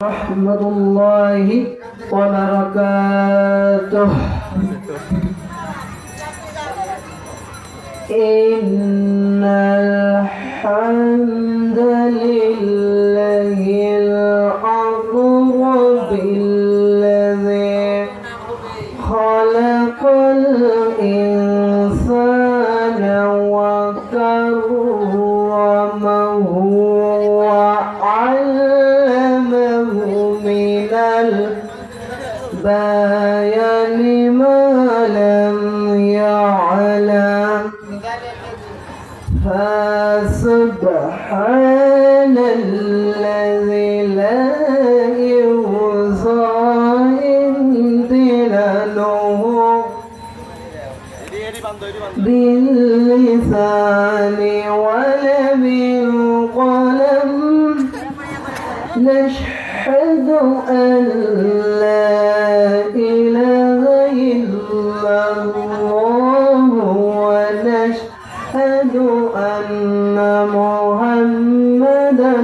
ورحمة الله وبركاته. إن الحمد لله الأكبر الذي خلق الإنسان وكرمه وعلمه من البيان ما لم يعلم فسبحان الذي لا يحصى امتنانه باللسان ولا بالقلم. نشهد أن لا إله إلا الله ونشهد أن محمدا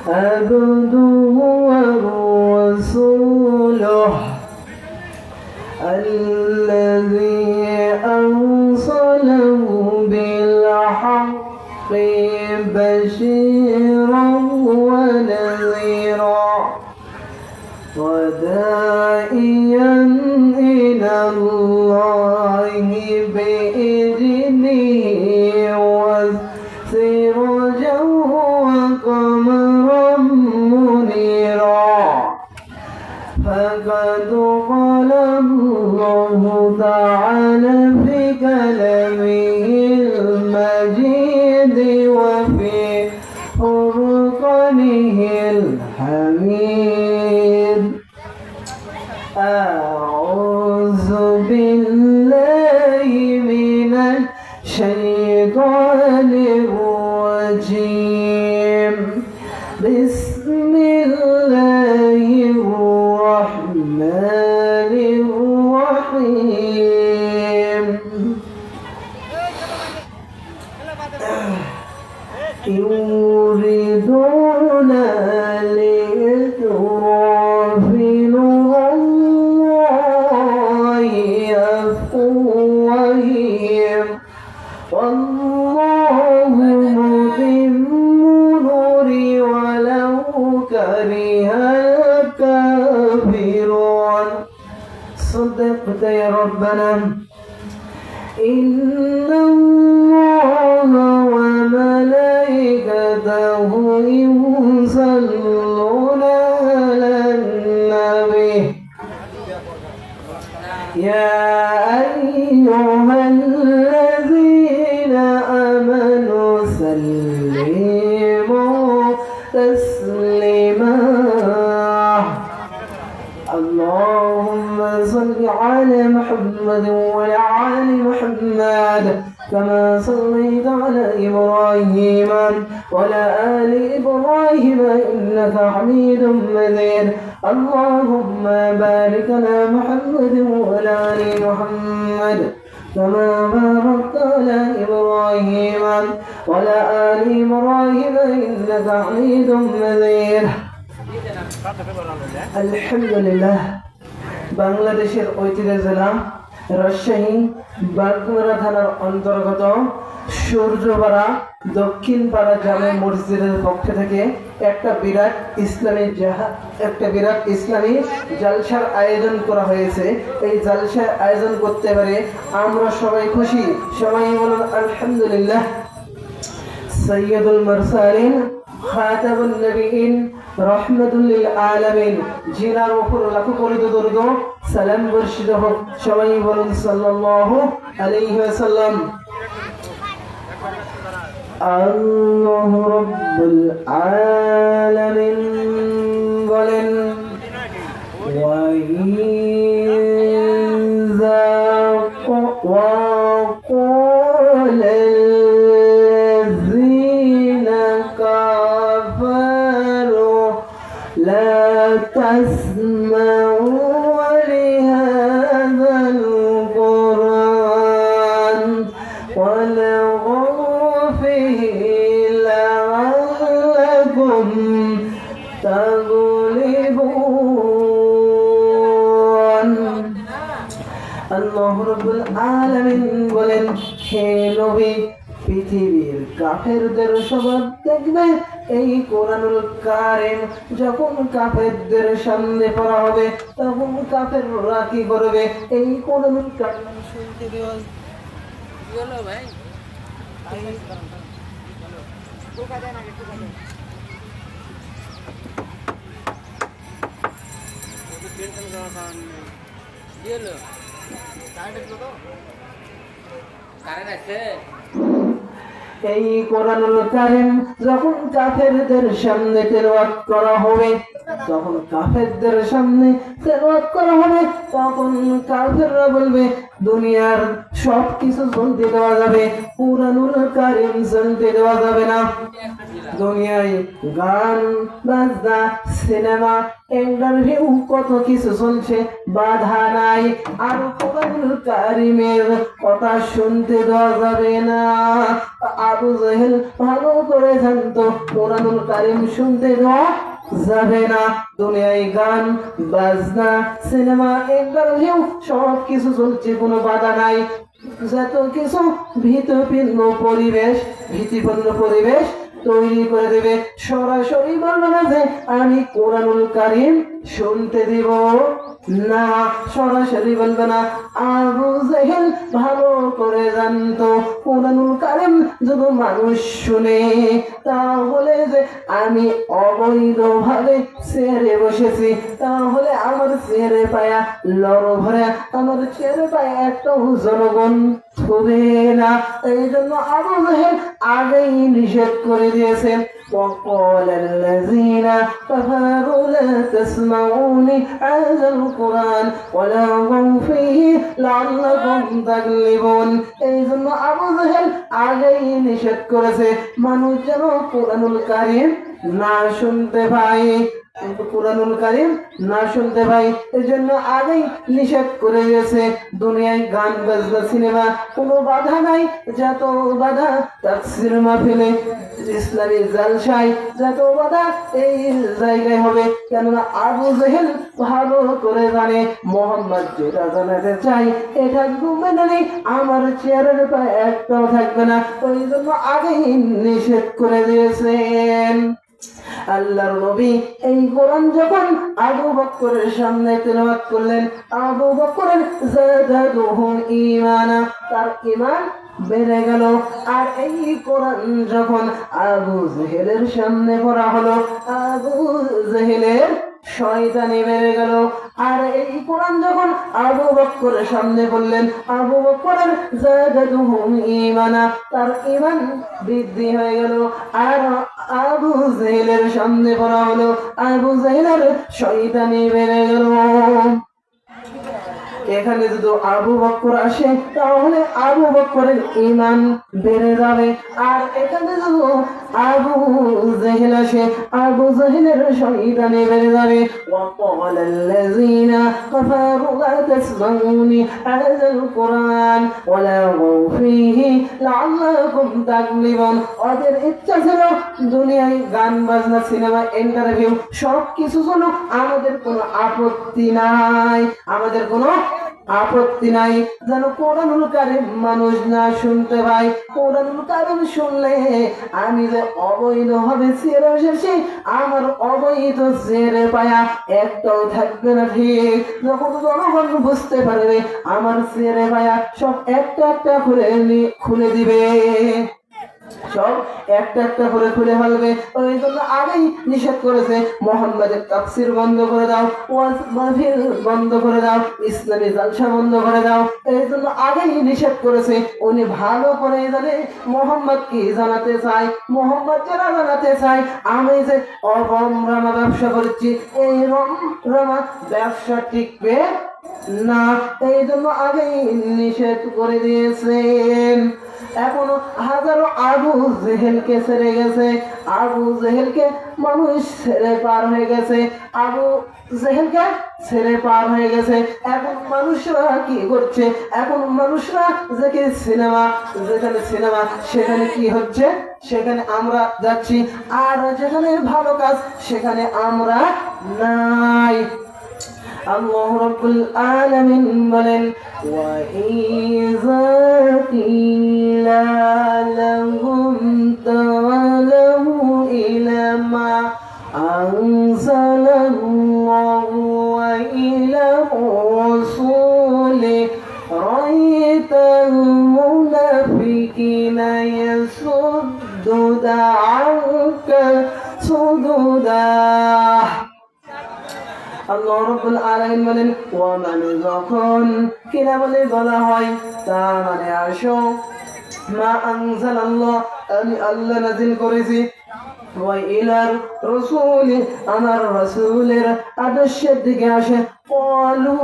عبده ورسوله الذي أرسله بالحق بشيرا ونذيرا وداعيا إلى الله بإذنه وسراجا وقمرا منيرا. فقد قال الله تعالى في كلامه المجيد وفي فرقانه الحميد: أعوذ بالله من الشيطان الرجيم. بسم الله الرحمن الرحيم. يريدون ليطفئوا الله أفواههم والله متم نوره ولو كره الكافرون. صدقت يا ربنا. إن الله وملائكته يصلون على النبي يا أيها الذين آمنوا سلموا تسليما. اللهم صل على محمد وعلى آل محمد كما صليت على إبراهيم وعلى آل إبراهيم إنك حميد مجيد. اللهم بارك على محمد وعلى آل محمد كما باركت على إبراهيم وعلى آل إبراهيم إنك حميد مجيد. আলহামদুলিল্লাহ। বাংলাদেশের ঐতিহ্য জেলা রাজশাহী বাগমারা থানার অন্তর্গত সূর্যপাড়া দক্ষিণপাড়া জামে মসজিদের পক্ষ থেকে একটা বিরাট ইসলামী জালসার আয়োজন করা হয়েছে। এই জালসার আয়োজন করতে পারে আমরা সবাই খুশি। সবাই বলুন আলহামদুলিল্লাহ। সৈয়দুল মুরসালিন খাতামুন নবিয়িন রহমাতুল লিল আলামিন জিনার উপর লাখো কোটি দরুদ সালাম বর্ষিত হোক। সবাই বলুন সাল্লাল্লাহু আলাইহি ওয়াসাল্লাম। আল্লাহু রাব্বুল আলামিন বলেন ওয়া ইযা لا تسمعوا لهذا القرآن والغوا فيه لعلكم تغلبون. আল্লাহ রাব্বুল আলামিন বলেন, হে নবী, পৃথিবীর কাফেরদের স্বভাব দেখবে এই কোরআনুল কারীম যখন কাফেরদের সামনে পড়া হবে তখন কাফেররা কি করবে? এই কোরআনুল কারীম শুনতে দেওয়া ভাই এই কোরআনুল কারীম যখন কাফেরদের সামনে তেলাওয়াত করা হবে, যখন কাফেরদের সামনে তেলাওয়াত করা হবে তখন কাফেররা বলবে দুনিয়ার সবকিছু শুনতে দেওয়া যাবে, কোরআনুল কারীম শুনতে দেওয়া যাবে না। দুনিয়ায় গান বাজনা সিনেমা ইন্টারভিউ কত কিছু চলছে, বাধা নাই, আর কোরআনুল কারীমের কথা শুনতে দেওয়া যাবে না। আবু জেহেল ভালো করে জানতো কোরআনুল কারীম শুনতে দেওয়া যাবে না। দুনিয়ায় গান বাজনা সিনেমা ইন্টারভিউ সব কিছু চলছে, কোনো বাধা নাই। যত কিছু ভীতিপূর্ণ পরিবেশ তৈরি করে দেবে, সরাসরি বলবে না যে আমি কোরআনুল কারীম শুনতে দিব না, সরাসরি বলবে না। আবু জেহেল ভালো করে জানতো কোরআনুল কারীম যদি মানুষ শুনে তাহলে যে আমি অবৈধভাবে চেয়ারে বসেছি, তাহলে আমার চেয়ারে পায়া লড় ভরে আমার চেয়ারে পায়া একটা জনগণ হবে না। এই জন্য আবু জেহেল আগেই নিষেধ করে দিয়েছেন, وقال الذين كفروا لا تسمعوا لهذا القرآن ولغوا فيه لعلكم تغلبون। এই জন্য আবু জেহেল আগেই নিষেধ করেছে মানুষ যেন কোরআনুল কারীম না শুনতে পায়, কোরআনুল কারীম না শুনতে পাই, এই জন্য আগেই নিষেধ করে দিয়েছে। দুনিয়ায় গান বাজনা সিনেমা কোনো বাধা নাই, যত বাধা তাফসীর মাহফিলে ইসলামী জালসায় যত বাধা এই জায়গায় হবে। কেননা আবু জেহেল ভালো করে জানে মোহাম্মদ যেটা জানাতে চাই এটা মেনে নেই, আমার চেয়ারের পায়ে একটাও থাকবে না, ওই জন্য আগেই নিষেধ করে দিয়েছেন। আল্লাহর নবী এই কোরআন যখন আবু বকরের সামনে তেলাওয়াত করলেন, আবু বকরের যাদাতুহুম ঈমানা, তার ঈমান বেড়ে গেল। আর এই কোরআন যখন আবু জেহেলের সামনে পড়া হলো, আবু জেহেলের শয়তানি বেড়ে গেল। আর এই কোরআন যখন আবু বকরের সামনে বললেন, আবু বকরের যাদাতুহুম ঈমানা, তার ঈমান বৃদ্ধি হয়ে গেল। আর আবু জেহেলের সামনে পড়া হলো, আবু জেহেলের শয়তানি বেড়ে গেল। এখানে যদি আবু বকর আসে তাহলে আবু বকরের ঈমান বেড়ে যাবে, আর এখানে যদি আবু জেহেল আসে আবু জেহেলের শয়তানি বেড়ে যাবে। وقال الذين كفروا لا تسمعوا لهذا القرآن ولغوا فيه لعلكم تغلبون। ওদের ইচ্ছা ছিল দুনিয়ায় গান বাজনা সিনেমা ইন্টারভিউ সব কিছু চলো, আমাদের কোনো আপত্তি নাই, আমাদের কোনো আপত্তি নাই, যেন কোরআনুল কারীম মানুষ না শুনতে পায়। কোরআনুল কারীম শুনলে আমি যে অবৈধভাবে চেয়ারে বসেছি আমার অবৈধ চেয়ারে পায়া একটাও থাকবে না। ঠিক যখন জনগণ বুঝতে পারবে আমার চেয়ারে পায়া সব একটা একটা খুলে দিবে, সব একটা একটা করে খুলে ফেলবে। ওই জন্য আগেই নিষেধ করেছে মুহাম্মাদের তাফসীর বন্ধ করে দাও, ওয়াজ মাহফিল বন্ধ করে দাও, ইসলামী জালসা বন্ধ করে দাও। এই জন্য আগেই নিষেধ করেছে। উনি ভালো করে জানে মুহাম্মদ কি জানাতে চায়, মুহাম্মদ যারা জানাতে চায় আমি যে রমরমা ব্যবসা করছি, এই রমরমা ব্যবসা টিকবে না, এই জন্য আগেই নিষেধ করে দিয়েছেন। এখনো হাজারো আবু জেহেলকে ছেড়ে গেছে, আবু জেহেলকে মানুষ ছেড়ে পার হয়ে গেছে, আবু জেহেলকে ছেড়ে পার হয়ে গেছে। এখন মানুষরা কি করছে, এখন মানুষরা যেখানে সিনেমা সেখানে কি হচ্ছে, সেখানে আমরা যাচ্ছি, আর যেখানে ভালো কাজ সেখানে আমরা নাই। আল্লাহ রাব্বুল আলামিন বলেন ওয়া ইযা কিলা লাহুম তাওয়ালাউ ইলা মা আনজালাল্লাহু ওয়া ইলা রাসূলি রাআইতাল মুনাফিকিনা ইয়াসুদ্দুনা আনকা সুদুদা। আল্লাহ রাব্বুল আলামিন বলেন ওয়া মানে যখন কিনা বলে বলা হয় তা মানে আসো মা আনজালাল্লাহ আমি আল্লাহ নাযিল করেছি ওয়া ইলার রাসূলি আমার রাসূলের আদর্শের দিকে আসে বলু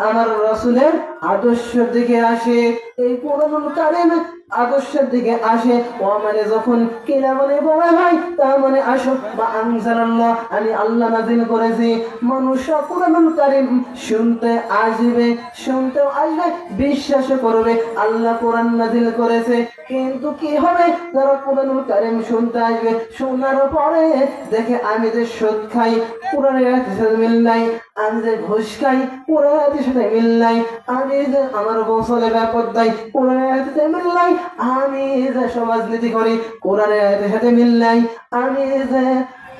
আমার রাসূলের আদর্শের দিকে আসে এই কোরআনুল কারীম আদর্শের দিকে আসে ও মানে যখন কিনা মানে বলা হয় তা মানে আসো বা আনজালাল্লাহ আমি আল্লাহ নাযিল করেছি মানুষ কোরআনুল কারীম শুনতে আসবে শুনতেও আসবে বিশ্বাস করবে আল্লাহ কোরআন নাযিল করেছে কিন্তু কি হবে যারা কোরআনুল কারীম শুনতে আসবে শোনার পরে দেখে আমি যে সুদ খাই কোরআনের সাথে মিল নাই আমি যে ঘুষ খাই কোরআনের সাথে মিল নাই আমি যে আমার গোসলে ব্যাপার দেয় কোরআনের সাথে মিল নাই আমি যে সমাজনীতি করি কোরআনের সাথে মিল নাই আমি যে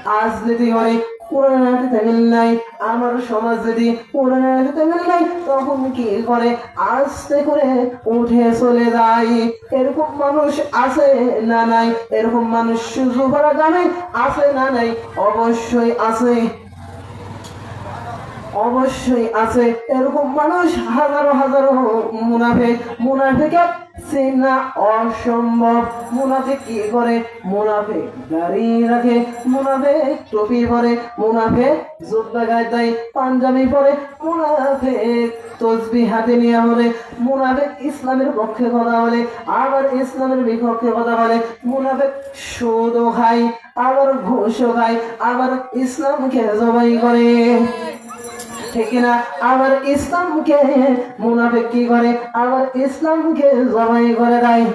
রাজনীতি করি কোরআনের সাথে মিল নাই আমার সমাজ যদি কোরআনের সাথে মিল নাই তখন কি করে আস্তে করে উঠে চলে যায় এরকম মানুষ আছে না নাই এরকম মানুষ সুযোগ করা জানে আছে না নাই অবশ্যই আছে অবশ্যই আছে এরকম মানুষ হাজারো হাজারো মুনাফিক চেনা অসম্ভব মুনাফিক কি করে মুনাফিক দাড়ি রাখে মুনাফিক টুপি পরে মুনাফিক জুব্বা গায়ে দেয় পাঞ্জাবি পরে মুনাফিক তসবিহ হাতে নিয়ে বলে মুনাফিক ইসলামের পক্ষে কথা বলে আবার ইসলামের বিপক্ষে কথা বলে মুনাফিক সুদও খায় আবার ঘুষও খায় আবার ইসলামকে জবাই করে ঠিক না আবার ইসলামকে মুনাফিক কি করে আবার ইসলামকে জবাই করে দেয়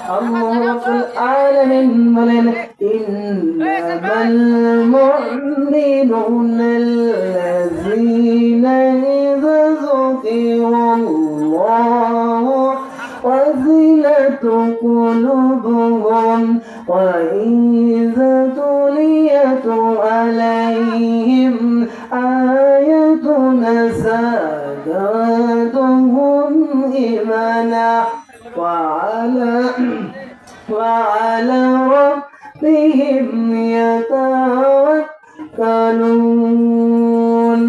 আল্লাহ রাব্বুল আলামিন বলেন ইন্নামাল মুমিনুনাল্লাযীনা ইযা যুকিরাল্লাহু وزلت قلوبهم وإذا تليت عليهم آياتنا زادتهم إيمانا وعلى ربهم يتوكلون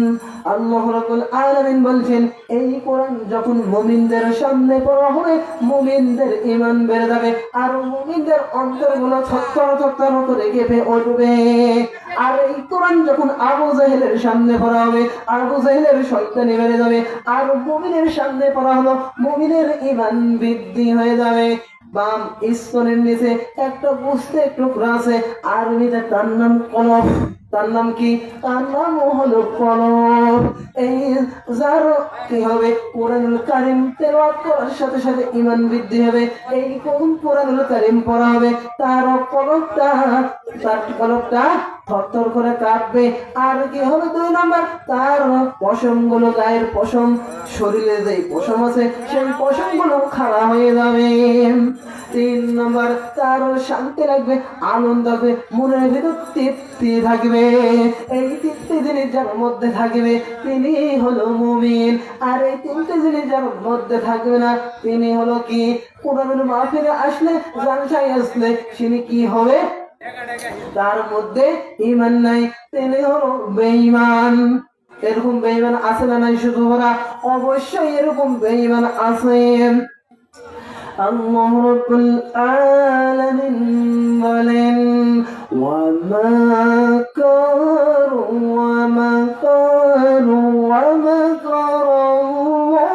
আল্লাহ রাব্বুল আলামিন বলছেন এই কোরআন যখন মুমিনদের সামনে পড়া হবে মুমিনদের ঈমান বেড়ে যাবে আর মুমিনদের অন্তরগুলো থরথর করে কেঁপে উঠবে আর এই কোরআন যখন আবু জাহেলের সামনে পড়া হবে আবু জাহেলের শয়তানি বেড়ে যাবে আর মুমিনের সামনে পড়া হলো মুমিনের ঈমান বৃদ্ধি হয়ে যাবে বাম স্তনের নিচে একটা বুঝতে টুকরা আছে আরবিতে তার নাম কলব তার নাম কি তার নাম হলো কলব এই যার কি হবে কোরআনুল কারীম তেলাওয়াত করার সাথে সাথে ঈমান বৃদ্ধি হবে এই কোরআনুল কারীম পড়া হবে তার কলবটা থরথর করে কাঁপবে আর কি হবে দুই নাম্বার তার পশমগুলো গায়ের পশম শরীরে যে পশম আছে সেই পশমগুলো খাড়া হয়ে যাবে তিন নাম্বার তার শান্তি লাগবে আনন্দ লাগবে মনের ভিতর তৃপ্তি থাকবে এই তৃপ্তি জিনিস যার মধ্যে থাকবে তিনি হলো মুমিন আর এই তিনটে জিনিস যার মধ্যে থাকবে না তিনি হলো কি কোরআনের মাহফিলে আসলে জালসায় আসলে তিনি কি হবে তার মধ্যে ঈমান নাই তিনি হলো বেঈমান এরকম বেঈমান আছে না নাই শুধু ওরা অবশ্যই এরকম বেঈমান আছে আল্লাহ রাব্বুল আলামিন বলেন ওয়া মাকারু ওয়া মাকারু ওয়া মাকারাল্লাহ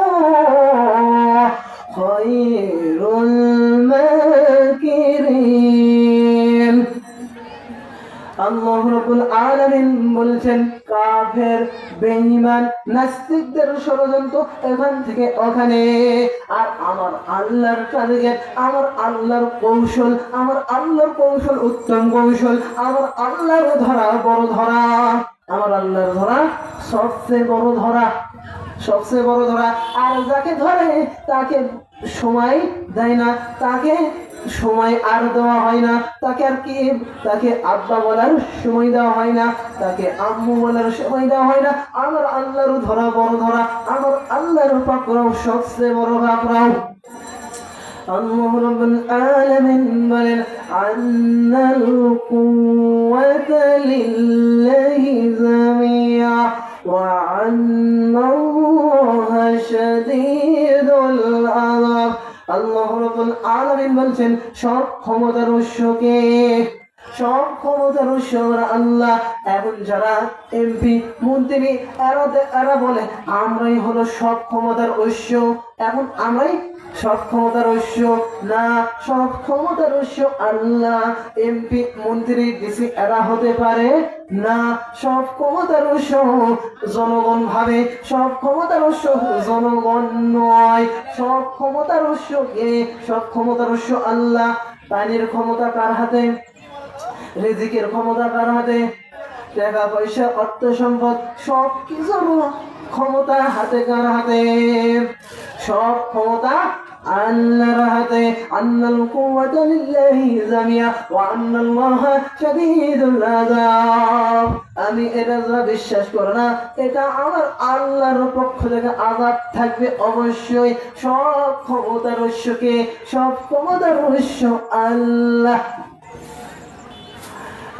খায়রুল মাকিরিন আল্লাহ রাব্বুল আলামিন বলছেন কাফের বেঈমান নাস্তিকদের ষড়যন্ত্র এখান থেকে ওখানে আর আমার আল্লাহর টার্গেট আমার আল্লাহর কৌশল উত্তম কৌশল আমার আল্লাহর ধরা বড় ধরা আমার আল্লাহর ধরা সবচেয়ে বড় ধরা, সবচেয়ে বড় ধরা। আর যাকে ধরে তাকে সময় দেয় না, তাকে সময় আর দেওয়া হয় না, তাকে আর কি, তাকে আব্বা বলার সময় দেওয়া হয় না, তাকে আম্মু বলার সময় দেওয়া হয় না। আমার আল্লাহর ধরা বড় ধরা, আমার আল্লাহর পাকড়াও সবচেয়ে বড় পাকড়াও। আল্লাহ রাব্বুল আলামিন বলেন, আন্নাল কুওয়াতা লিল্লাহি জামিয়া ওয়া আন্নাল্লাহা শাদীদুল আযাব। আল্লাহ রাব্বুল আলামিন বলছেন, সব ক্ষমতার উৎসকে, সব ক্ষমতার উৎস আল্লাহ। এখন যারা এমপি মন্ত্রী এরা বলে আমরাই হলো সব ক্ষমতার উৎস, এখন আমরাই সব ক্ষমতার উৎস। না, সব ক্ষমতার উৎস আল্লাহ। এমপি মন্ত্রী ডিসি এরা হতে পারে না। সব ক্ষমতার উৎস জনগণ ভাবে, সব ক্ষমতার উৎস জনগণ নয়। সব ক্ষমতার উৎস কে? সব ক্ষমতার উৎস আল্লাহ। পানির ক্ষমতা কার হাতে? রিজিকের ক্ষমতা কার হাতে? টাকা পয়সা অর্থ সম্পদ সব কিছুর ক্ষমতা হাতে কার হাতে? সব ক্ষমতা আল্লাহর হাতে। আন্নাল কুওয়াতা লিল্লাহি জামিয়া ওয়া আন্নাল্লাহা শাদীদুল আযাব। আমি এটা যারা বিশ্বাস করে না, এটা আমার আল্লাহর পক্ষ থেকে আযাব থাকবে অবশ্যই। সব ক্ষমতার উৎসকে, সব ক্ষমতার উৎস আল্লাহ।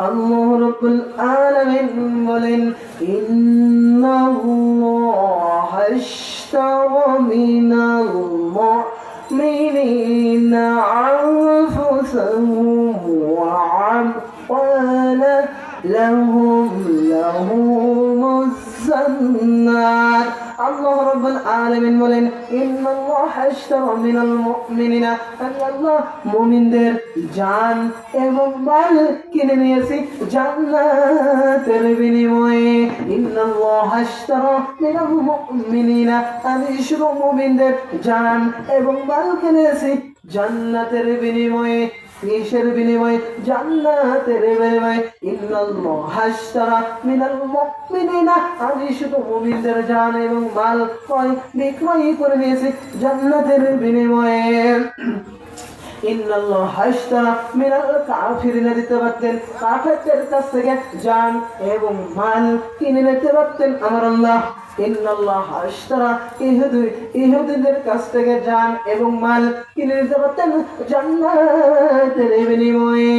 আল্লাহ রাব্বুল আলামিন বলেন, ইন্নাল্লাহা ইশতারা মিনাল মুমিনিনা আনফুসাহুম ওয়া আমওয়ালাহুম জান্নাত। আল্লাহ রাব্বুল আলামিন বলেন, ইন্নাল্লাহা ইশতারা মিনাল মুমিনিনা, আমি আল্লাহ মুমিনদের জান এবং মাল কিনে নিয়েছি জান্নাতের বিনিময়ে। ইন্নাল্লাহা ইশতারা মিনাল মুমিনিনা, আমি শুধু মুমিনদের জান এবং মাল কিনেছি জান্নাতের বিনিময়ে। কিসের বিনিময়ে? জান্নাতের বিনিময়ে। ইন্নাল্লাহা ইশতারা মিনাল মুমিনিনা, আমি শুধু মুমিনদের জান এবং মাল বিক্রয় করে নিয়েছি জান্নাতের বিনিময়ে। ইন্নাল্লাহা ইশতারা মিনাল কাফিরিনা, দিতে পারতেন কাফেরদের কাছ থেকে জান এবং মাল কিনে নিতে পারতেন আমার আল্লাহ। ইন্নাল্লাহা ইশতারা ইহুদীদের কাছ থেকে জান এবং মাল কিনে নিতে পারতেন জান্নাতের বিনিময়ে।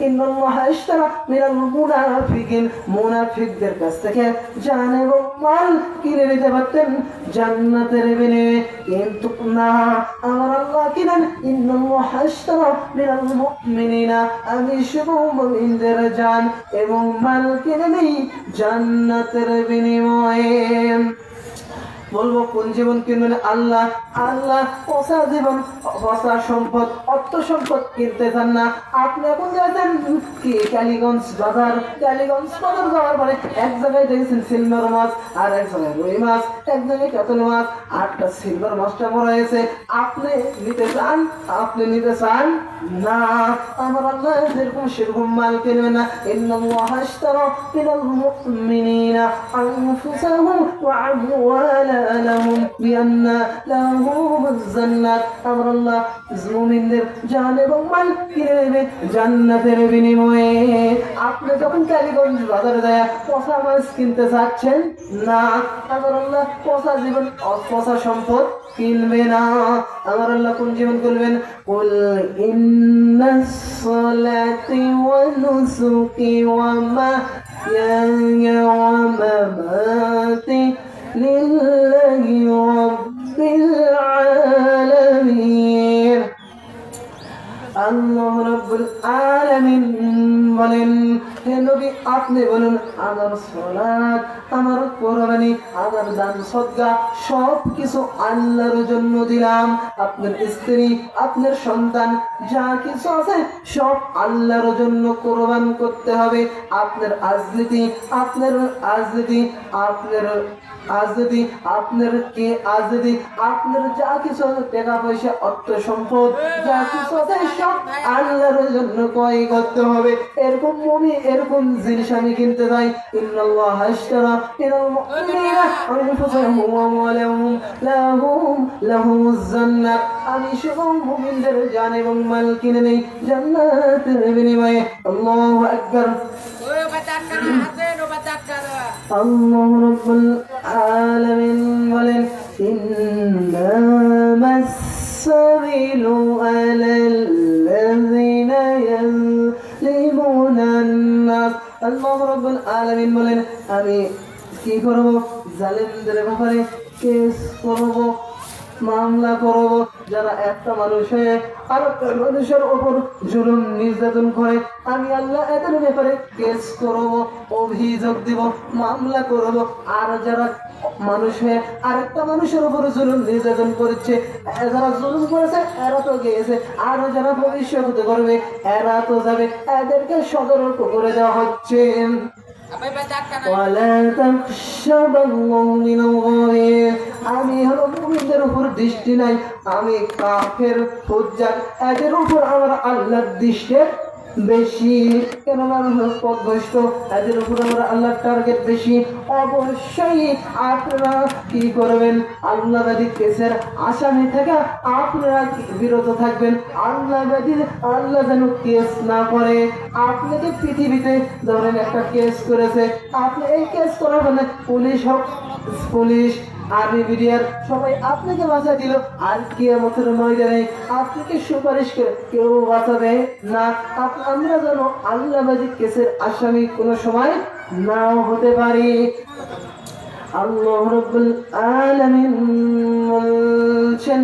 ইন্নাল্লাহা ইশতারা মিনাল মুনাফিকিন, মুনাফিকদের কাছ থেকে জান এবং মাল কিনে নিতে পারতেন জান্নাতের বিনিময়ে, কিন্তু না, আমার আল্লাহ কিনেন ইন্নাল্লাহা ইশতারা মিনাল মুমিনিনা, আমি শুধু মুমিনদের জান এবং মাল কিনে নিই জান্নাতের বিনিময়ে। বলবো কোন জীবন কিনবেন? আল্লাহ। আল্লাহ পচা জীবন, পচা সম্পদ, অর্থ সম্পদ কিনতে চান না। আপনি এখন যাচ্ছেন কি কালীগঞ্জ বাজার, কালীগঞ্জ বাজার যাওয়ার পরে এক জায়গায় দেখেছেন সিলভার মাছ, আর এক জায়গায় রুই মাছ, এক জায়গায় কাতল মাছ, আটটা সিলভার মাছটা মরা হয়েছে। আপনি নিতে চান? আপনি নিতে চান না। আমার আল্লাহ যেরকম সেরকম মাল কিনবে না। ইন্নাল্লাহা ইশতারা মিনাল মুমিনিনা আনফুসাহুম ওয়া আমওয়ালাহুম বিআন্না লাহুমুজ জান্নাত। আমার আল্লাহ মুমিনদের জান এবং মাল কিনে নেবে জান্নাতের বিনিময়ে। আপনি যখন কালীগঞ্জ বাজারে যায় পচা মাছ কিনতে চাচ্ছেন না, আমার আল্লাহ পচা জীবন, পচা সম্পদ কিনবে না। আমার আল্লাহ কোন জীবন করবেন? কুল ইন্নাস সালাতি ওয়া নুসুকি ওয়া মাহইয়ায়া ওয়া মামাতি লিল্লাহি রাব্বিল আলামিন। আল্লাহ রাব্বুল আলামিন বলেন, হে নবী আপনি বলুন, আমার সালাত, আমার কুরবানি, আমার দান সদকা সব কিছু আল্লাহর জন্য দিলাম। আপনার স্ত্রী, আপনার সন্তান, যা কিছু আছে সব আল্লাহর জন্য কুরবান করতে হবে। আপনার আজ যদি আপনার যা কিছু টাকা পয়সা অর্থ সম্পদ যা কিছু আছে সব আল্লাহর জন্য ক্রয় করতে হবে। এরকম এরকম জিনিস আমি কিনতে চাই। ইন্নাল্লাহা আশতারা মিনাল মুমিনিনা আনফুসাহুম ওয়া আমওয়ালাহুম লাহুমুজ জান্নাত। আমি শুধু মুমিনদের জান এবং মাল কিনে নেই জান্নাতের বিনিময়ে। আল্লাহু আকবার। আল্লাহু রাব্বুল আলামিন বলেন, ইন্নামাস সাবিলু আলাল্লাযিনা ইয়াযলিমুনান নাস। আল্লাহু রাব্বুল আলামিন বলেন, আমি কি করব? জালেমদের ব্যাপারে কেস করব, মামলা করব। যারা একটা মানুষের আরেকটা মানুষের উপর জুলুম নির্যাতন করে, আমি আল্লাহ এদের ব্যাপারে কেস করব, অভিযোগ দিব, মামলা করব। আর যারা মানুষে আরেকটা মানুষের উপর জুলুম নির্যাতন করছে, যারা জুলুম করেছে এরা তো গিয়েছে, আর যারা ভবিষ্যতে করবে এরা তো যাবে, এদেরকে সতর্ক করে দেওয়া হচ্ছে। আমি হলো মুমিনদের উপর দৃষ্টি নাই, আমি কাফের ফুজ্জার এদের উপর আমার আল্লাহর দৃষ্টি বেশি। কেননা আমি পথভ্রষ্ট, এদের উপর আমার আল্লাহর টার্গেট বেশি। অবশ্যই আপনারা কি করবেন? আল্লাহবাদী কেসের আসামি থেকে আপনারা বিরত থাকবেন। আল্লাহ যেন কেস না করে। আপনাকে পৃথিবীতে ধরেন একটা কেস করেছে, আপনি এই কেস করার মানে পুলিশ হোক, পুলিশ আর্মি বিডিআর সবাই আপনাকে বাঁচা দিল, আর কিয়ামতের ময়দানে আপনাকে সুপারিশ করে কেউ বাঁচাবে না। আমরা যেন আল্লাহবাদী কেসের আসামি কোনো সময় নাও হতে পারি। আল্লাহ রাব্বুল আলামিন বলছেন,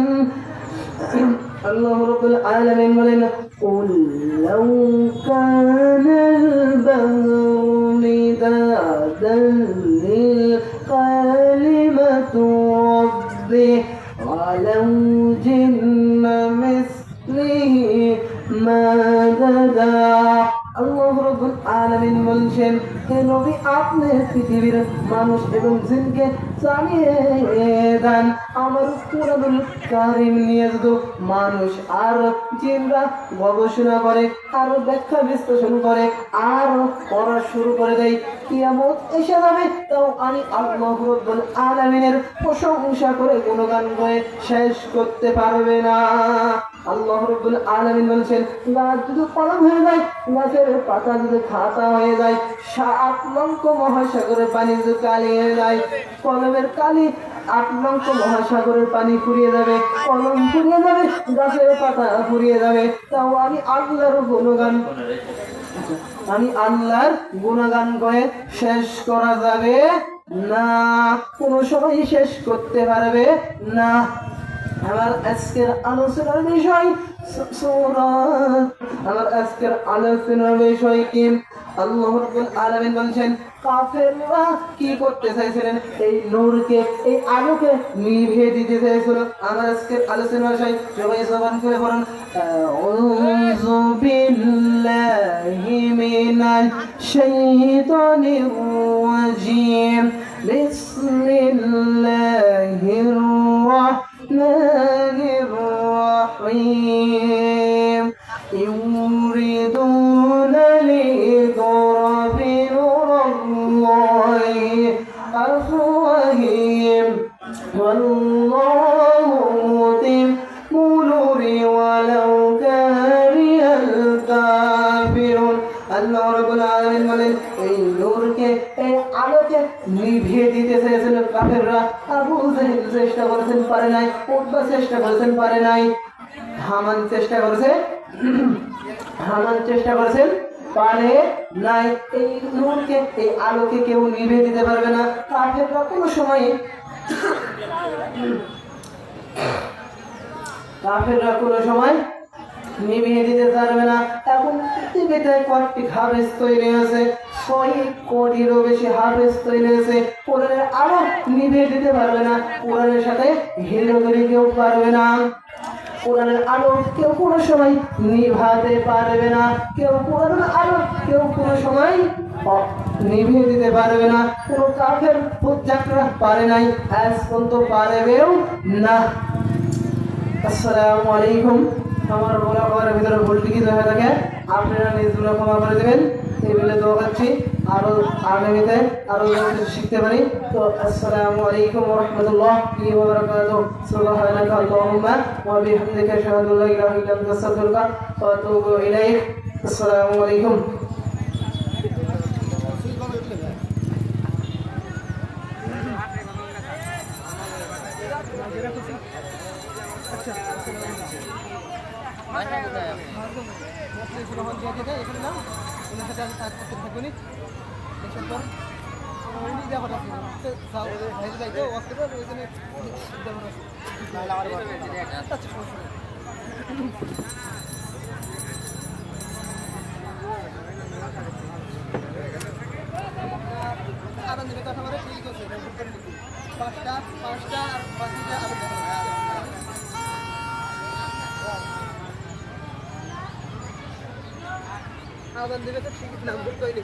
আল্লাহ রাব্বুল আলামিন বলেন, কুল লাউ কানাল বাহরু মিদাদান লিল কালিমাতু রাব্বি ওয়ালাউ জিন্না মিসলিহি মাদাদা। আল্লাহ রাব্বুল আলামিন বলছেন, হে নবী, আপনি পৃথিবীর মানুষ এবং জিনকে জানিয়ে দেন, আমার কুরআনুল কারীম নিয়ে যদি মানুষ আর জিনরা গবেষণা করে আর ব্যাখ্যা বিশ্লেষণ করে আর পড়া শুরু করে দেয়, কিয়ামত এসে যাবে, তাও আমি আল্লাহ রাব্বুল আলামিনের প্রশংসা করে গুণগান করে শেষ করতে পারবে না। আল্লাহ রাব্বুল আলামিন বলছেন, গাছ যদি কলম হয়ে যায়, গাছের পাতা যদি খাতা হয়ে যায়, 7 লক্ষ মহাসাগরের পানি যদি কালি হয়ে যায়, কলমের কালি 8 লক্ষ মহাসাগরের পানি ফুরিয়ে যাবে, কলম ফুরিয়ে যাবে, গাছের পাতা ফুরিয়ে যাবে, তাও আমি আল্লাহর গুণগান করে শেষ করা যাবে না, কোনো সময় শেষ করতে পারবে না। আমার আজকের আলোচনার বিষয় কি? আল্লাহ রাব্বুল আলামিন বলছেন, কাফেররা কি করতে চাইছিলেন? এই নূরকে, এই আলোকে নিভিয়ে দিতে চাইছিল। আমার আজকের আলোচনার বিষয়, সবাই জবান করে পড়ুন, আউযু বিল্লাহি মিনাশ শাইতানির রাজীম, বিসমিল্লাহির রাহমানির রাহিম। ইউরিদুনা লিয়ুতফিউ নূরাল্লাহি আফওয়াহিহিম ওয়াল্লাহু মুতিম্মু নূরিহি ওয়ালাউ কারিহাল কাফিরুন। আল্লাহ রাব্বুল আলামিন বলেন, এই নূরকে, এই আলোকে নিভিয়ে দিতে চেয়েছিল কাফেররা। আবু জাহেল চেষ্টা করেছেন, পারে নাই। উতবা চেষ্টা করেছেন, পারে নাই। হামান চেষ্টা করেছেন, পারে নাই। এই নূরকে, এই আলোকে কেউ নিভিয়ে দিতে পারবে না। কাফেররা কোনো সময় নিভিয়ে দিতে পারবে না। এখন পৃথিবীতে কয়েকটি হাফেজ তৈরি হয়েছে, 6 কোটিরও বেশি হাফেজ তৈরি হয়েছে। কোরআনের আলো নিভিয়ে দিতে পারবে না, কোরআনের সাথে হিলোগিরি কেউ পারবে না। কোরআনের আলো কেউ কোনো সময় নিভাতে পারবে না, কোরআনের আলো কেউ কোনো সময় নিভিয়ে দিতে পারবে না। কোনো কাফের ফুজ্জাকরা পারে নাই, আজ পর্যন্ত পারবেও না। আসসালামু আলাইকুম। আমার বলা ভিতরে ভুল টিকিট হয়ে থাকে, আপনারা নিজগুলো ক্ষমা করে দেবেন। এই বলে দোয়া করছি আরো আগামীতে আরো কিছু শিখতে পারি। তো আসসালামু আলাইকুম ওয়া রাহমাতুল্লাহি ওয়া বারাকাতুহু। সুবহানাকা আল্লাহুম্মা ওয়া বিহামদিকা আশহাদু আল্লা ইলাহা ইল্লা আনতা আস্তাগফিরুকা ওয়া আতুবু ইলাইক। আসসালামু আলাইকুম। আদান দেবে তো ঠিক নাম করতে হইলে